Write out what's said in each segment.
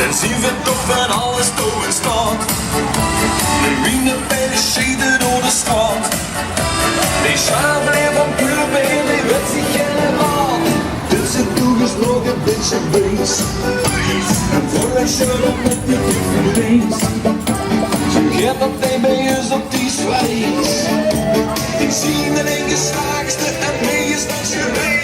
Dan zien we toch van alles door en staat. De winnen bij de scheiden door de straat. Die schaam bleef op puur die werd zich helemaal. Dus het toegesproken beetje beest. En voor een shirt op met die dikke lees. Zo gaat dat hij bij ons op die zwijs. Ik zie de enge slaagste en mee is dat geweest.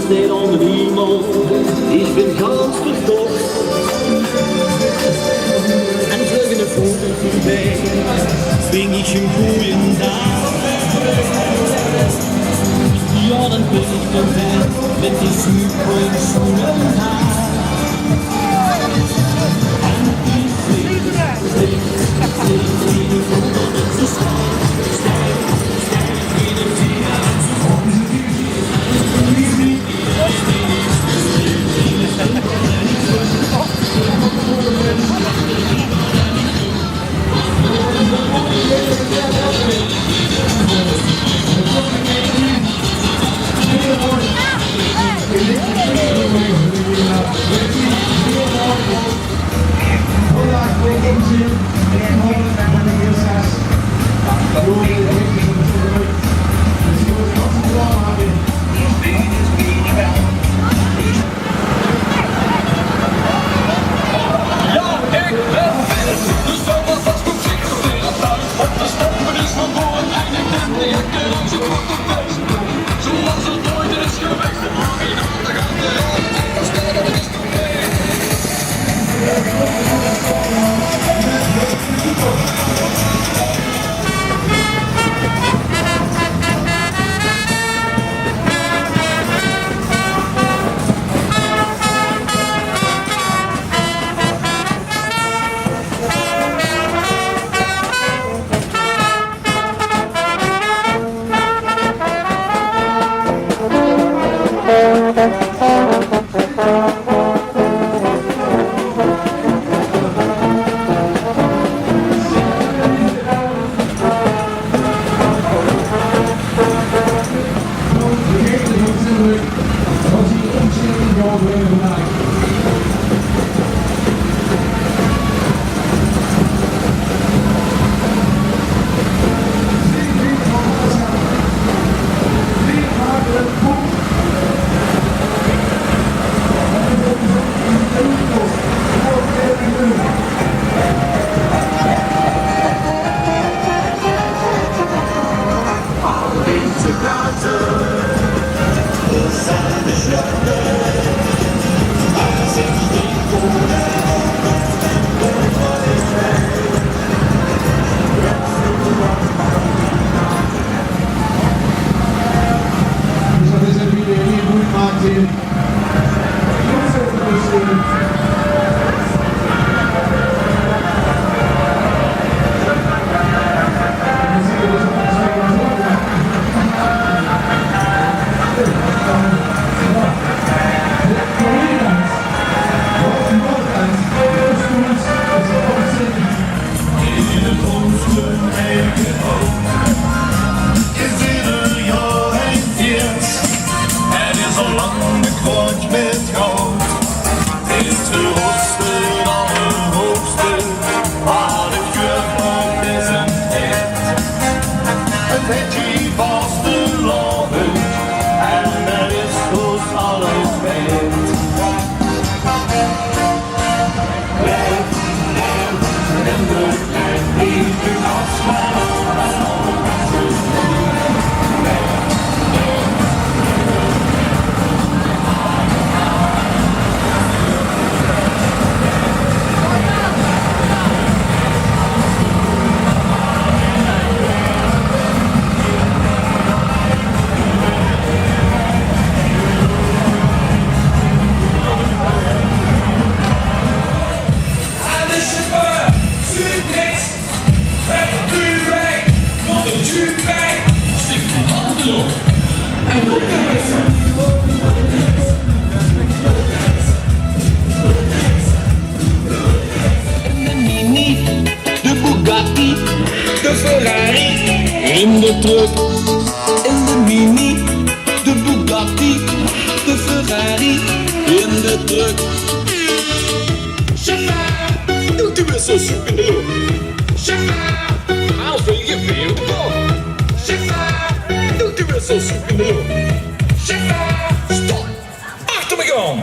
steht onder iemand, ich bin ganz verdocht. En vluggende voeten voorbij, swing ich een goeien dag. Ja, dan bin ich content met die super schoenen haar. In de truck, in de Mini, de Bugatti, de Ferrari, in de truck. Chauffeur, doet u weer zo zoek in de lucht? Chauffeur, haal veel je veel op. Chauffeur, doet u weer zo zoek in de lucht? Chauffeur, stop, achter me aan.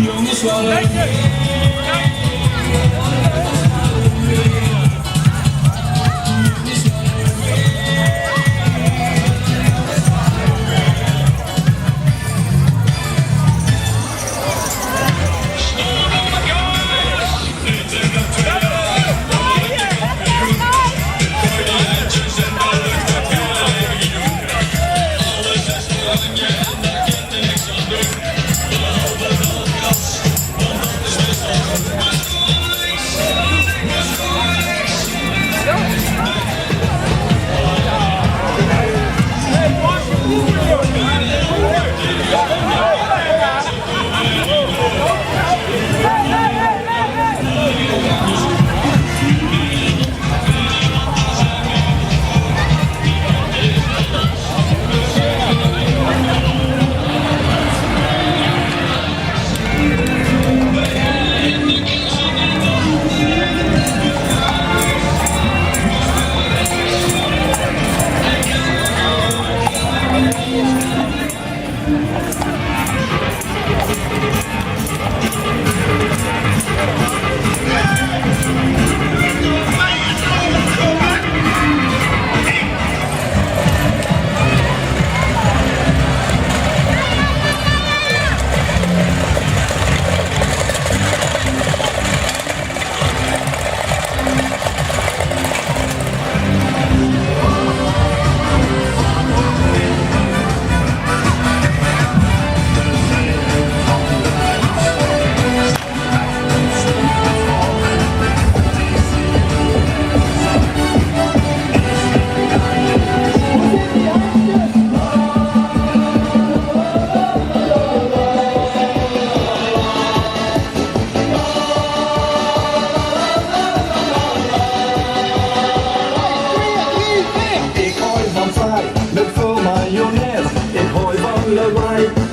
jongens waren.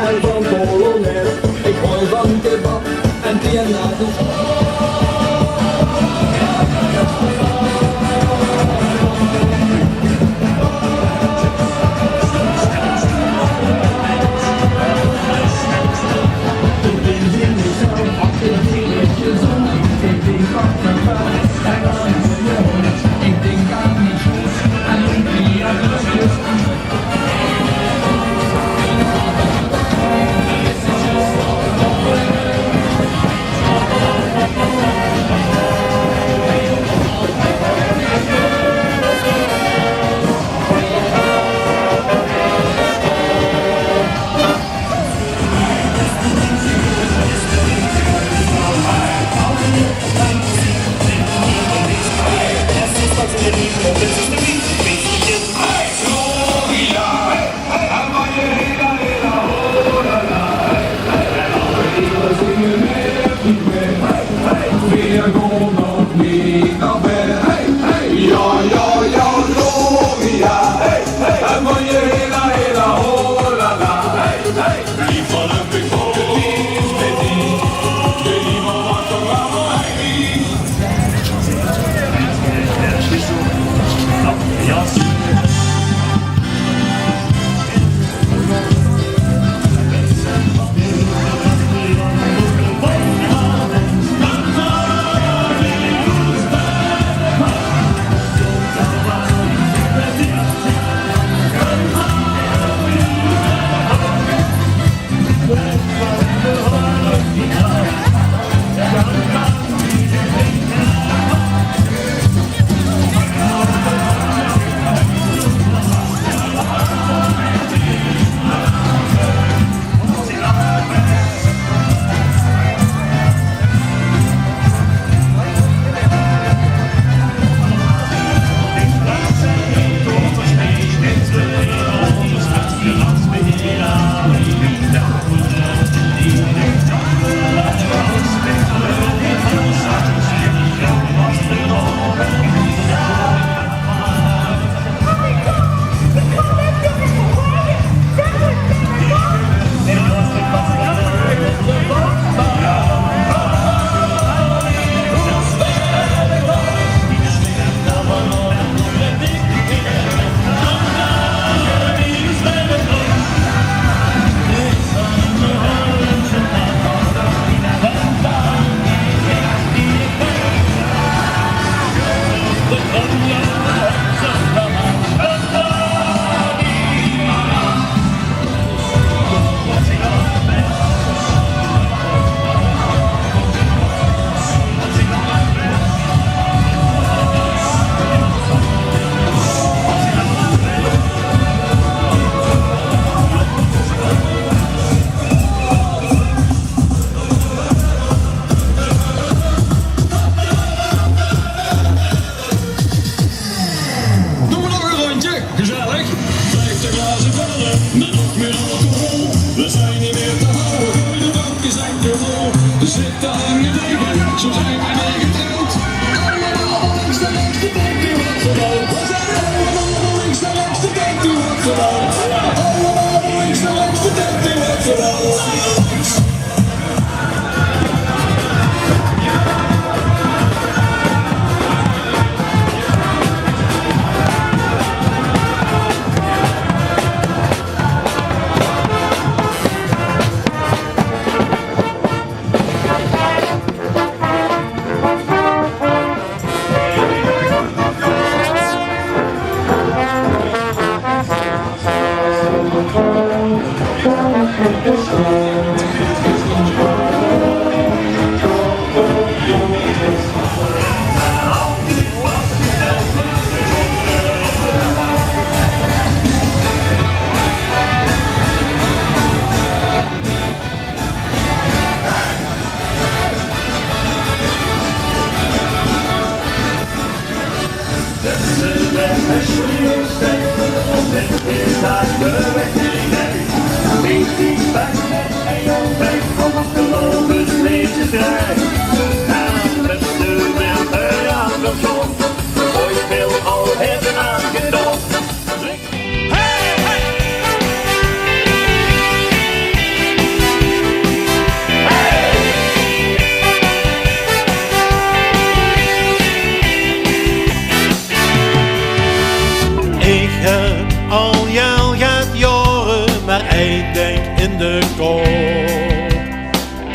En van Polonaise, ik hou van kebab en pianato. zo. Zit aan je degen, zo zijn wij weer getrouwd. Allemaal links naar rechts, de bek die wat gedaan. We zijn allemaal links naar rechts, de bek die wat gedaan. Allemaal links naar rechts, de bek die wat gedaan.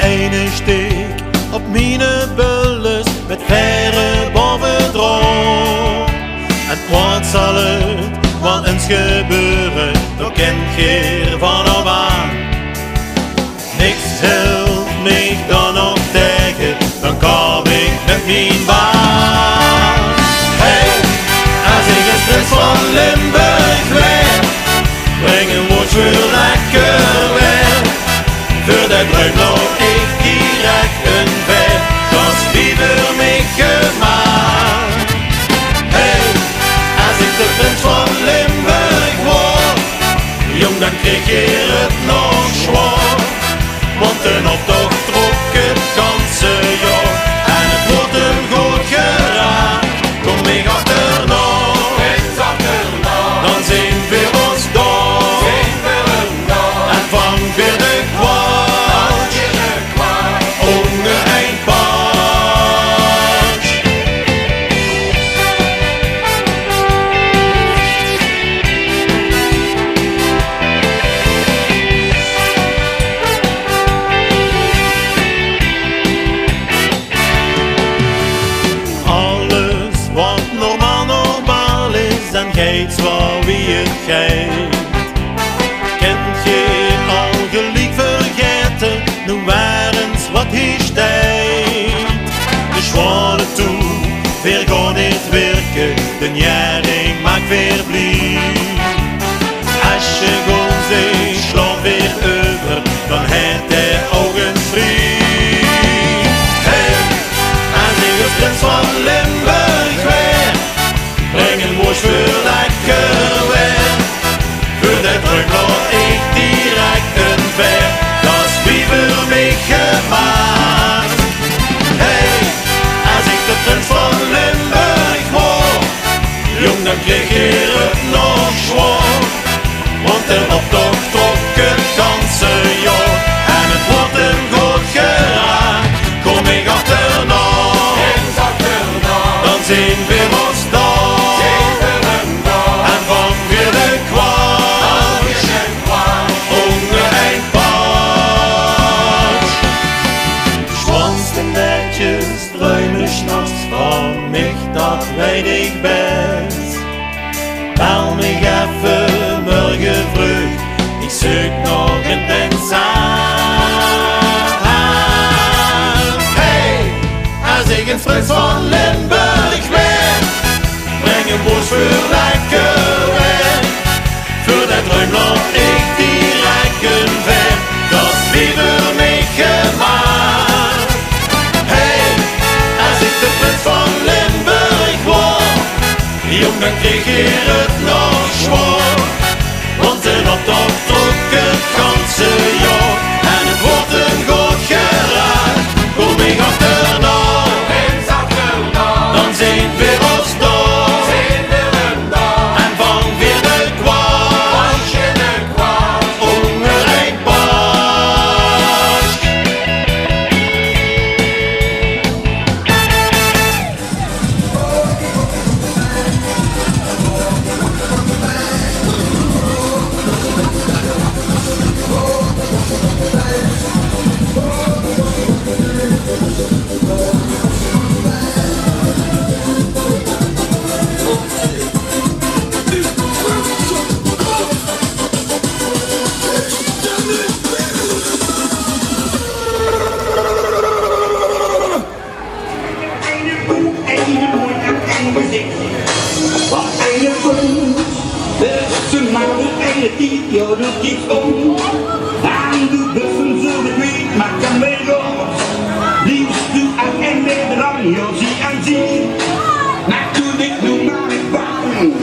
Ene steek op mijn bulles met verre bovendrop. En wat zal het wel eens gebeuren, dan kent je van op aan. Niks helpt mij dan nog tegen, dan kom ik met mijn baan. Hey, als ik een prins van Limburg werd, brengen wordt weer lekker weg. Voor de druim loop ik direct een ver, dat is liever mij gemaakt. Hey, als ik de prins van Limburg word, jong dan kreeg je het nog zwaar. Want een optocht trok het ganse jaar, en het wordt hem goed geraakt. Kom ik achterna, dan zien we ons door, en van weer de kwaad, ongeëind paard. Alles wat normaal is, en geeft waar wie het geeft. Kent je al gelijk vergeten, nu waarens wat hier steekt. De schwane toe, weer gewoon niet werken, de jaring maakt weer blij. Als je gewoon zegt, slaap weer over, dan heeft hij ogen vrij. Hey, als ik als prins van Limburg weer, breng een woord voor lekker weer. Voor de druk laat ik direct een ver, dat is liever mij gemaakt. Hey, als ik de prins van Limburg word, jong dan kreeg je het nog zwaar. Want de optocht trok het ganse jaar, en het wordt hem goed geraakt. Kom ik achterna, dan zien we ons daar, en van weer de kwaad, ongeëind paard. Schwanste netjes, druime s'nachts, van mich dat weet ik best. Bel mich even morgen vroeg, ik zoek nog een tensaan. Hey, als ik een prins van Limburg ben, breng een boos voor lekker weg. Voor dat ruim laat ik direct een ver, dat is liever mij gemaakt. Hey, als ik de prins van Limburg word, jong dan kreeg je het nog zwaar. Want een optocht trok het ganse jaar, en het wordt een goed geraakt. kiks om. Aan de bussen zullen kwijt, maar kan mee los. Liefst doe aan en Nederland, joh, zie en zie. Maar toen ik nu maar ik bang.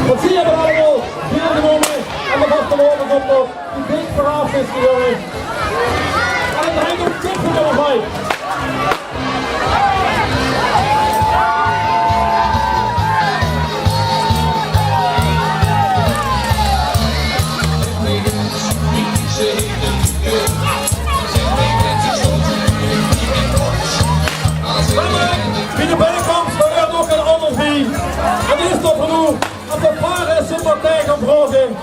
Wat zie je er allemaal? Hier gewonnen en de vaste woorden komt nog. Die dik verhaal is gewonnen. En het rijdt op het tip voor mij. Wie de binnenkomt, dan gaat ook een ander zien. En dit is toch genoeg. Als de paarden super tegen brood in.